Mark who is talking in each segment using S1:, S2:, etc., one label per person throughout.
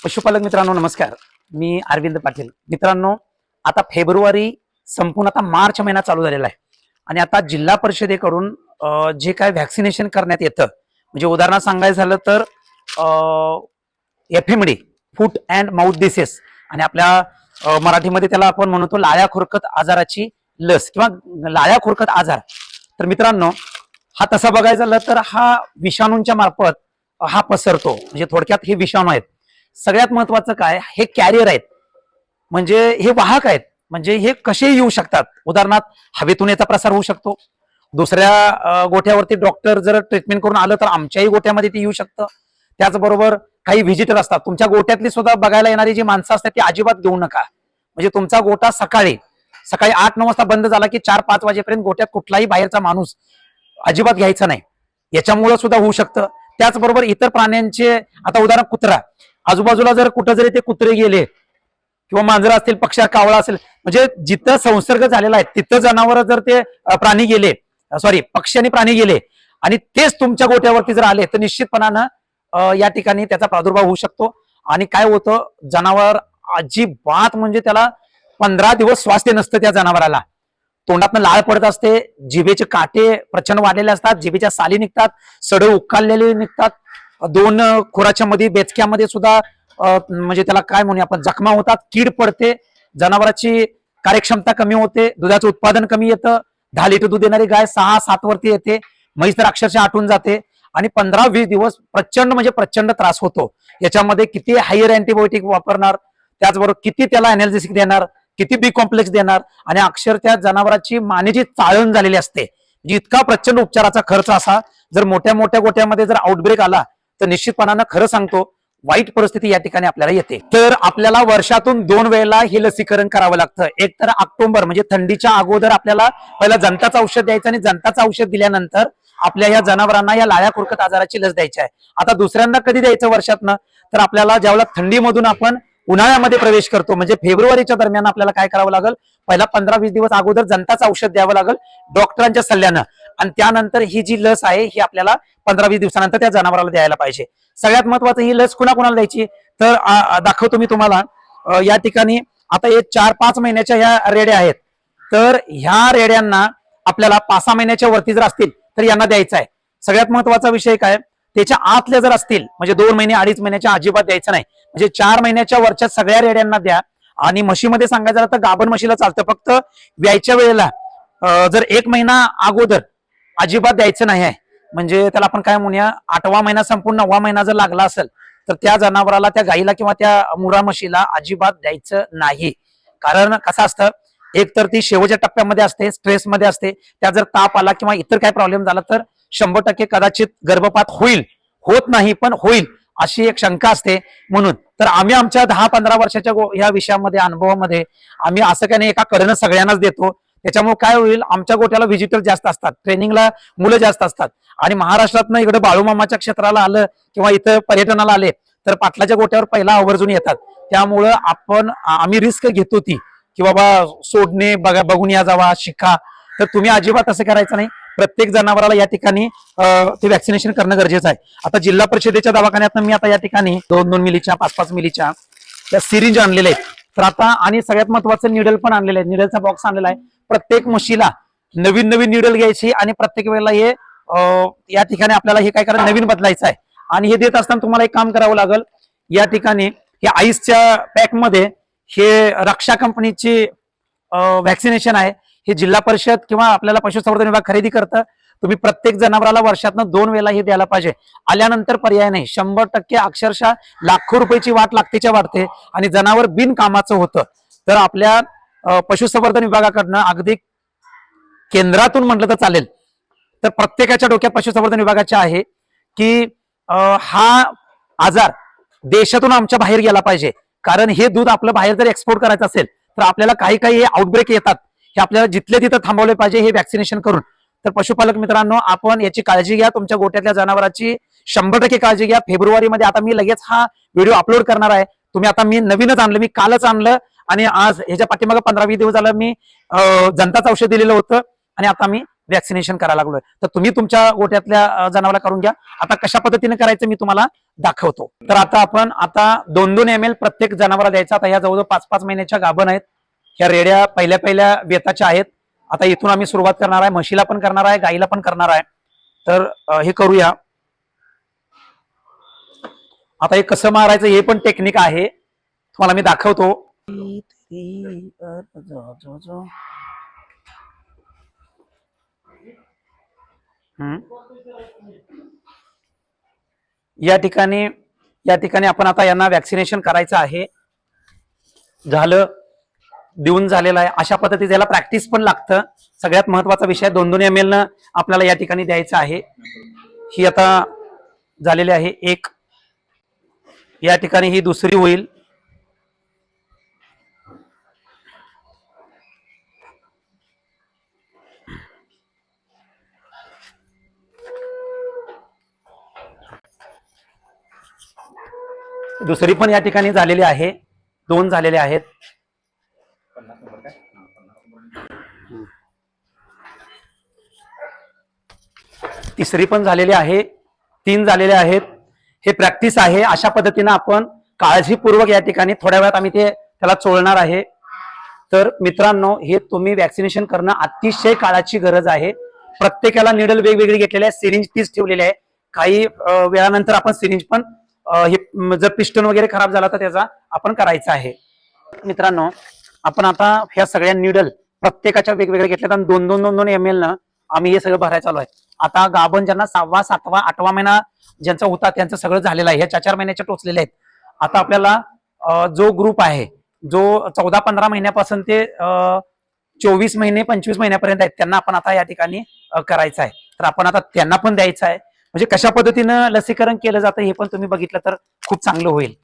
S1: पशुपालक मित्रांनो नमस्कार. मी अरविंद पाटील. मित्रांनो, आता फेब्रुवारी संपून आता मार्च महिना चालू झालेला आहे आणि आता जिल्हा परिषदेकडून जे काय व्हॅक्सिनेशन करण्यात येतं, म्हणजे उदाहरण सांगायचं झालं तर FMD foot and mouth disease आणि आपल्या मराठीमध्ये त्याला आपण म्हणतो लाळ्या खुरकत आजाराची लस किंवा लाळ्या खुरकत आजार. तर मित्रांनो, हा तसा बघायचा झालं तर हा विषाणूंच्या मार्फत हा पसरतो. म्हणजे थोडक्यात हे विषाणू आहेत. सगळ्यात महत्वाचं काय, हे कॅरियर आहेत, म्हणजे हे वाहक आहेत. म्हणजे हे कसे येऊ शकतात. उदाहरणार्थ हवेतून याचा प्रसार होऊ शकतो. दुसऱ्या गोठ्यावरती डॉक्टर जर ट्रीटमेंट करून आलं तर आमच्याही गोठ्यामध्ये ते येऊ शकतं. त्याचबरोबर काही व्हिजिटर असतात तुमच्या गोठ्यातली सुद्धा बघायला येणारी जी माणसं असतात ती अजिबात घेऊ नका. म्हणजे तुमचा गोठा सकाळी 8-9 वाजता बंद झाला की 4-5 वाजेपर्यंत गोठ्यात कुठलाही बाहेरचा माणूस अजिबात घ्यायचा नाही. याच्यामुळे सुद्धा होऊ शकतं. त्याचबरोबर इतर प्राण्यांचे, आता उदाहरण कुत्रा, आजूबाजूला जर कुठं जरी ते कुत्रे गेले किंवा मांजर असतील, पक्षी कावळा असेल, म्हणजे जिथं संसर्ग झालेला आहे तिथं जनावर जर ते प्राणी गेले, पक्षी आणि प्राणी गेले आणि तेच तुमच्या गोठ्यावरती जर आले तर निश्चितपणानं या ठिकाणी त्याचा प्रादुर्भाव होऊ शकतो. आणि काय होतं, जनावर अजिबात म्हणजे त्याला 15 दिवस स्वास्थ्य नसतं. त्या जनावराला तोंडातनं लाळ पडत असते, जिभेचे काटे प्रचंड वाढलेले असतात, जिभेच्या साली निघतात, सडे उकाळलेले निघतात, 2 खुराच्या मध्ये बेचक्यामध्ये सुद्धा म्हणजे त्याला काय म्हणूया आपण, जखमा होतात, कीड पडते, जनावरांची कार्यक्षमता कमी होते, दुधाचं उत्पादन कमी येतं. 10 लिटर दूध देणारी गाय 6-7 वरती येते, म्हैस तर अक्षरशः आटून जाते आणि 15-20 दिवस प्रचंड त्रास होतो. याच्यामध्ये किती हायर अँटीबायोटिक वापरणार, त्याचबरोबर किती त्याला एनालिसिस देणार, किती बी कॉम्प्लेक्स देणार आणि अक्षर त्या जनावरांची मानेची चाळण झालेली असते. इतका प्रचंड उपचाराचा खर्च असा जर मोठ्या गोठ्यामध्ये जर आउटब्रेक आला तर निश्चितपणानं खरं सांगतो वाईट परिस्थिती या ठिकाणी आपल्याला येते. तर आपल्याला वर्षातून 2 वेळेला हे लसीकरण करावं लागतं. एक तर ऑक्टोबर म्हणजे थंडीच्या अगोदर आपल्याला पहिला जंताचं औषध द्यायचं आणि जंताचं औषध दिल्यानंतर आपल्या या जनावरांना या लाळ्या खुरकत आजाराची लस द्यायची आहे. आता दुसऱ्यांदा कधी द्यायचं वर्षातनं, तर आपल्याला ज्यावेळेला थंडीमधून आपण उन्हाळ्यामध्ये प्रवेश करतो म्हणजे फेब्रुवारीच्या दरम्यान आपल्याला काय करावं लागेल, पहिला 15-20 दिवस अगोदर जंताचं औषध द्यावं लागेल डॉक्टरांच्या सल्ल्यानं आणि त्यानंतर ही जी लस आहे ही आपल्याला 15-20 दिवसानंतर त्या जनावराला द्यायला पाहिजे. सगळ्यात महत्वाचं, ही लस कुणाकुणाला द्यायची तर दाखवतो मी तुम्हाला. या ठिकाणी आता हे 4-5 महिन्याच्या ह्या रेड्या आहेत. तर ह्या रेड्यांना आपल्याला 5-6 महिन्याच्या वरती जर असतील तर यांना द्यायचं आहे. सगळ्यात महत्वाचा विषय काय, त्याच्या आतल्या जर असतील म्हणजे 2 महिने 2.5 महिन्याच्या अजिबात द्यायचं नाही. म्हणजे 4 महिन्याच्या वरच्या सगळ्या रेड्यांना द्या. आणि म्हशीमध्ये सांगायचं झालं तर गाभण म्हशीला चालतं, फक्त व्यायच्या वेळेला जर 1 महिना अगोदर अजिबात द्यायचं नाही आहे. म्हणजे त्याला आपण काय म्हणूया, 8वा महिना संपूर्ण 9वा महिना जर लागला असेल तर त्या जनावराला, त्या गाईला किंवा त्या मुरा म्हशीला अजिबात द्यायचं नाही. कारण कसं असतं, एक तर ती शेवटच्या टप्प्यामध्ये असते, स्ट्रेसमध्ये असते, त्या जर ताप आला किंवा इतर काय प्रॉब्लेम झाला तर 100% कदाचित गर्भपात होईल, होत नाही पण होईल अशी एक शंका असते. म्हणून तर आम्ही आमच्या 10-15 वर्षाच्या ह्या विषयामध्ये अनुभवामध्ये आम्ही असं काही नाही एका कडनं सगळ्यांनाच देतो. त्याच्यामुळे काय होईल, आमच्या गोट्याला व्हिजिटर जास्त असतात, ट्रेनिंगला मुलं जास्त असतात आणि महाराष्ट्रातनं इकडे बाळूमामाच्या क्षेत्राला आलं किंवा इथं पर्यटनाला आले तर पाटलाच्या गोट्यावर पहिला आवर्जून येतात. त्यामुळं आम्ही रिस्क घेतो ती की बाबा सोडणे, बघून या, जावा, शिका. तर तुम्ही अजिबात असं करायचं नाही. प्रत्येक जनावराला या ठिकाणी ते व्हॅक्सिनेशन करणं गरजेचं आहे. आता जिल्हा परिषदेच्या दवाखान्यात मी आता या ठिकाणी 2-2 मिलीच्या 5-5 मिलीच्या त्या सिरिंज आणलेल्या आहेत. तर आता आणि सगळ्यात महत्वाचं निडल पण आणलेलं आहे, निडलचा बॉक्स आणलेला आहे. प्रत्येक म्हशीला नवीन निडल घ्यायची आणि प्रत्येक वेळेला हे या ठिकाणी आपल्याला हे काय करायचं, नवीन बदलायचं आहे. आणि हे देत असताना तुम्हाला एक काम करावं लागेल, या ठिकाणी हे आईसच्या पॅकमध्ये हे रक्षा कंपनीची व्हॅक्सिनेशन आहे. हे जिल्हा परिषद किंवा आपल्याला पशुसंवर्धन विभाग खरेदी करतं. तुम्ही प्रत्येक जनावराला वर्षातनं 2 वेळेला हे द्यायला पाहिजे. आल्यानंतर पर्याय नाही. 100% अक्षरशः लाखो रुपयाची वाट लागतेच्या वाढते आणि जनावर बिनकामाचं होतं. तर आपल्या पशुसंवर्धन विभागाकडनं अगदी केंद्रातून म्हटलं तर चालेल, तर प्रत्येकाच्या डोक्यात पशुसंवर्धन विभागाच्या आहे की हा आजार देशातून आमच्या बाहेर गेला पाहिजे. कारण हे दूध आपलं बाहेर जर एक्सपोर्ट करायचं असेल तर आपल्याला काही हे आउटब्रेक येतात, हे आपल्याला जिथल्या तिथं थांबवले पाहिजे हे व्हॅक्सिनेशन करून. तर पशुपालक मित्रांनो, आपण याची काळजी घ्या, तुमच्या गोट्यातल्या जनावरांची 100% काळजी घ्या. फेब्रुवारीमध्ये आता मी लगेच हा व्हिडिओ अपलोड करणार आहे. तुम्ही आता मी नवीनच आणलं, मी कालच आणलं आणि आज ह्याच्या पाठीमागे 15-20 दिवस झालं मी जंताचं औषध दिलेलं होतं आणि आता मी वॅक्सिनेशन करायला लागलोय. तर तुम्ही तुमच्या गोट्यातल्या जनावराला करून घ्या. आता कशा पद्धतीने करायचं मी तुम्हाला दाखवतो. तर आपण 2-2 ml प्रत्येक जनावराला द्यायचा. आता ह्या जवळजवळ 5-5 महिन्याच्या गाभण आहेत. ह्या रेड्या पहिल्या वेताच्या आहेत. आता इथून आम्ही सुरुवात करणार आहे. म्हशीला पण करणार आहे, गाईला पण करणार आहे. तर हे करूया. आता हे कसं मारायचं हे पण टेक्निक आहे, तुम्हाला मी दाखवतो. या ठिकाणी आपण आता यांना वॅक्सिनेशन करायचं आहे. झालं, देऊन झालेलं आहे. अशा पद्धतीने याला प्रॅक्टिस पण लागतं. सगळ्यात महत्वाचा विषय 2-2 ml न आपल्याला या ठिकाणी द्यायचं आहे. ही आता झालेली आहे एक. या ठिकाणी ही दुसरी होईल. दुसरी पण या ठिकाणी झालेली आहे. 2 झालेले आहेत. तिसरी पण झालेली आहे. 3 झालेले आहेत. हे प्रॅक्टिस आहे. अशा पद्धतीने आपण काळजीपूर्वक या ठिकाणी थोड्या वेळात आम्ही त्याला चोळणार आहे. तर मित्रांनो, हे तुम्ही वॅक्सिनेशन करणं अतिशय काळाची गरज आहे. प्रत्येकाला निडल वेगवेगळी घेतलेली आहे. सिरिंज तीच ठेवलेली आहे. काही वेळानंतर आपण सिरिंज पण हे जर पिस्टन वगैरे खराब झाला तर त्याचा आपण करायचा आहे. मित्रांनो, आपण आता ह्या सगळ्या निडल प्रत्येकाच्या वेगवेगळ्या घेतल्यात आणि 2-2 ml न आम्ही हे सगळं भरायला चालू आहे. आता गाभण ज्यांना 6वा, 7वा, 8वा महिना ज्यांचा होता त्यांचं सगळं झालेलं आहे. ह्या 4-4 महिन्याच्या टोचलेल्या आहेत. आता आपल्याला जो ग्रुप आहे, जो 14-15 महिन्यापासून ते 24 महिने 25 महिन्यापर्यंत आहेत, त्यांना आपण आता या ठिकाणी करायचं आहे. तर आपण आता त्यांना पण द्यायचं आहे. म्हणजे कशा पद्धतीनं लसीकरण केलं जातं हे पण तुम्ही बघितलं तर खूप चांगलं होईल.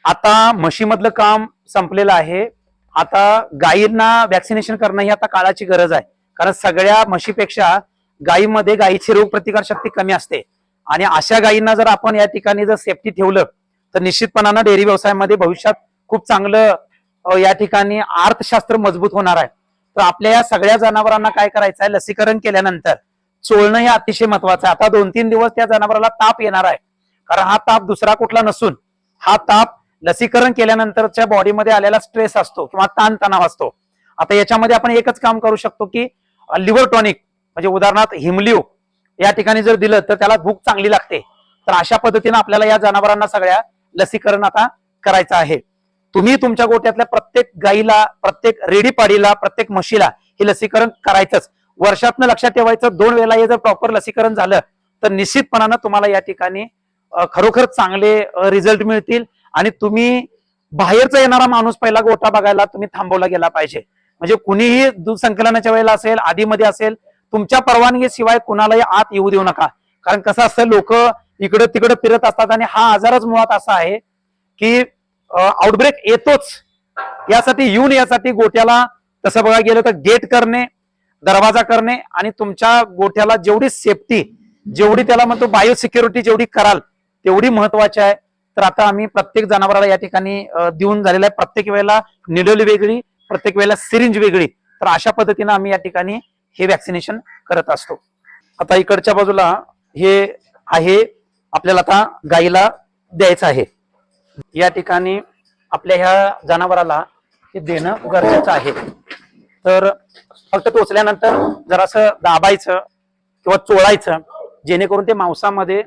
S1: आता म्हशीमधलं काम संपलेलं आहे. आता गायींना वॅक्सिनेशन करणं ही आता काळाची गरज आहे. कारण सगळ्या म्हशीपेक्षा गायीमध्ये गायीची रोगप्रतिकार शक्ती कमी असते. आणि अशा गायींना जर आपण या ठिकाणी जर सेफ्टी ठेवलं तर निश्चितपणानं डेअरी व्यवसायामध्ये भविष्यात खूप चांगलं या ठिकाणी अर्थशास्त्र मजबूत होणार आहे. तर आपल्या या सगळ्या जनावरांना काय करायचं आहे, लसीकरण केल्यानंतर चोळणं हे अतिशय महत्वाचं आहे. आता 2-3 दिवस त्या जनावराला ताप येणार आहे. कारण हा ताप दुसरा कुठला नसून हा ताप लसीकरण केल्यानंतरच्या बॉडीमध्ये आलेला स्ट्रेस असतो किंवा ताणतणाव असतो. आता याच्यामध्ये आपण एकच काम करू शकतो की लिव्हर टॉनिक, म्हणजे उदाहरणार्थ हिमलिओ या ठिकाणी जर दिलं तर त्याला भूक चांगली लागते. तर अशा पद्धतीने आपल्याला या जनावरांना सगळ्या लसीकरण आता करायचं आहे. तुम्ही तुमच्या गोट्यातल्या प्रत्येक गाईला, प्रत्येक रेडीपाडीला, प्रत्येक म्हशीला हे लसीकरण करायचंच. वर्षातनं लक्षात ठेवायचं, 2 वेळेला हे जर प्रॉपर लसीकरण झालं तर निश्चितपणानं तुम्हाला या ठिकाणी खरोखर चांगले रिझल्ट मिळतील. आणि तुम्ही बाहेरचा येणारा माणूस पहिला गोठा बघायला तुम्ही थांबवला गेला पाहिजे. म्हणजे कुणीही दूध संकलनाच्या वेळेला असेल, आधीमध्ये असेल, तुमच्या परवानगीशिवाय कुणालाही आत येऊ देऊ नका. कारण कसं असतं, लोक इकडं तिकडं फिरत असतात आणि हा आजारच मुळात असा आहे की आउटब्रेक येतोच. यासाठी गोठ्याला तसं बघायला गेलं तर गेट करणे, दरवाजा करणे आणि तुमच्या गोठ्याला जेवढी सेफ्टी, जेवढी त्याला म्हणतो बायोसिक्युरिटी जेवढी कराल तेवढी महत्वाची आहे. तर आता आम्ही प्रत्येक जनावराला या ठिकाणी देऊन झालेला आहे. प्रत्येक वेळेला निडल वेगळी, प्रत्येक वेळेला सिरिंज वेगळी. तर अशा पद्धतीने आम्ही या ठिकाणी हे वॅक्सिनेशन करत असतो. आता इकडच्या बाजूला हे आहे, आपल्याला आता गाईला द्यायचं आहे. या ठिकाणी आपल्या ह्या जनावराला हे देणं गरजेचं आहे. तर फक्त टोचल्यानंतर जरासं दाबायचं किंवा चोळायचं, जेणेकरून ते मांसामध्ये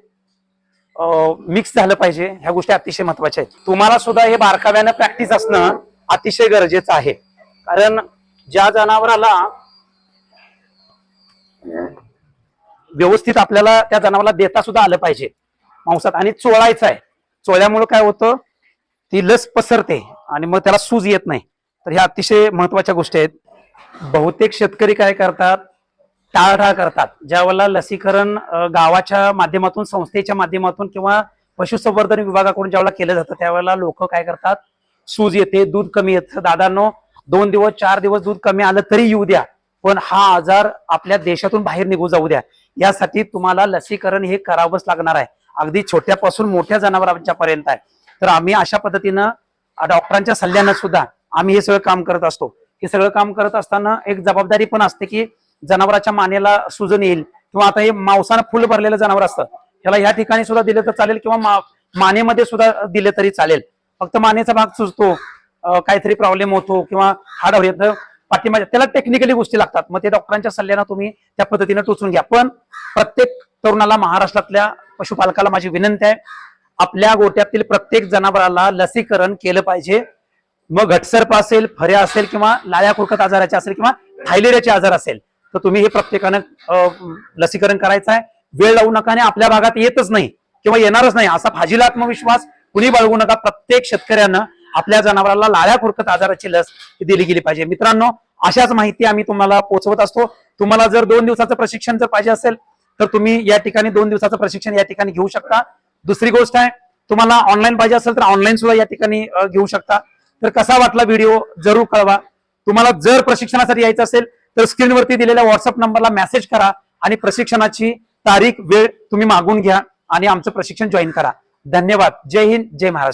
S1: मिक्स झालं पाहिजे. ह्या गोष्टी अतिशय महत्वाच्या आहेत. तुम्हाला सुद्धा हे बारकाव्यानं प्रॅक्टिस असणं अतिशय गरजेचं आहे. कारण ज्या जनावराला व्यवस्थित आपल्याला त्या जनावराला देता सुद्धा आलं पाहिजे मांसात, आणि चोळायचं आहे. चोळल्यामुळे काय होतं, ती लस पसरते आणि मग त्याला सूज येत नाही. तर ह्या अतिशय महत्वाच्या गोष्टी आहेत. बहुतेक शेतकरी काय करतात, टाळाटाळ करतात. ज्यावेळेला लसीकरण गावाच्या माध्यमातून, संस्थेच्या माध्यमातून किंवा पशुसंवर्धन विभागाकडून ज्यावेळेला केलं जातं त्यावेळेला लोक काय करतात, सूज येते, दूध कमी येतं. दादांनो, 2 दिवस 4 दिवस दूध कमी आलं तरी येऊ द्या, पण हा आजार आपल्या देशातून बाहेर निघू जाऊ द्या. यासाठी तुम्हाला लसीकरण हे करावंच लागणार आहे. अगदी छोट्यापासून मोठ्या जनावरांच्या पर्यंत आहे. तर आम्ही अशा पद्धतीनं डॉक्टरांच्या सल्ल्यानं सुद्धा आम्ही हे सगळं काम करत असतो. हे सगळं काम करत असताना एक जबाबदारी पण असते की जनावराच्या मानेला सुजन येईल, किंवा आता हे मांसानं फुल भरलेलं जनावर असतं, त्याला ह्या ठिकाणी सुद्धा दिलं तर चालेल, किंवा मानेमध्ये सुद्धा दिले तरी चालेल. फक्त मानेचा भाग सुजतो, काहीतरी प्रॉब्लेम होतो किंवा हाड येतं पाठीमागे, त्याला टेक्निकली गोष्टी लागतात. मग ते डॉक्टरांच्या सल्ल्यानं तुम्ही त्या पद्धतीने टोचून घ्या. पण प्रत्येक तरुणाला, महाराष्ट्रातल्या पशुपालकाला माझी विनंती आहे, आपल्या गोट्यातील प्रत्येक जनावराला लसीकरण केलं पाहिजे. मग घटसर्प असेल, फऱ्या असेल, किंवा लाळ्या खुरकत आजाराचे असेल, किंवा थायलेरियाचे आजार असेल, तर तुम्ही हे प्रत्येकानं लसीकरण करायचं आहे. वेळ लावू नका, आणि आपल्या भागात येतच नाही किंवा येणारच नाही असा फाजील आत्मविश्वास कुणी बाळगू नका. प्रत्येक शेतकऱ्यानं आपल्या जनावराला लाळ्या खुरकत आजाराची लस दिली गेली पाहिजे. मित्रांनो, अशाच माहिती आम्ही तुम्हाला पोहोचवत असतो. तुम्हाला जर 2 दिवसाचं प्रशिक्षण जर पाहिजे असेल तर तुम्ही या ठिकाणी 2 दिवसाचं प्रशिक्षण या ठिकाणी घेऊ शकता. दुसरी गोष्ट आहे, तुम्हाला ऑनलाईन पाहिजे असेल तर ऑनलाईन सुद्धा या ठिकाणी घेऊ शकता. तर कसा वाटला व्हिडिओ जरूर कळवा. तुम्हाला जर प्रशिक्षणासाठी यायचं असेल तर स्क्रीनवरती दिलेल्या व्हॉट्सअप नंबरला मेसेज करा आणि प्रशिक्षणाची तारीख, वेळ तुम्ही मागून घ्या आणि आमचं प्रशिक्षण जॉईन करा. धन्यवाद. जय हिंद, जय महाराष्ट्र.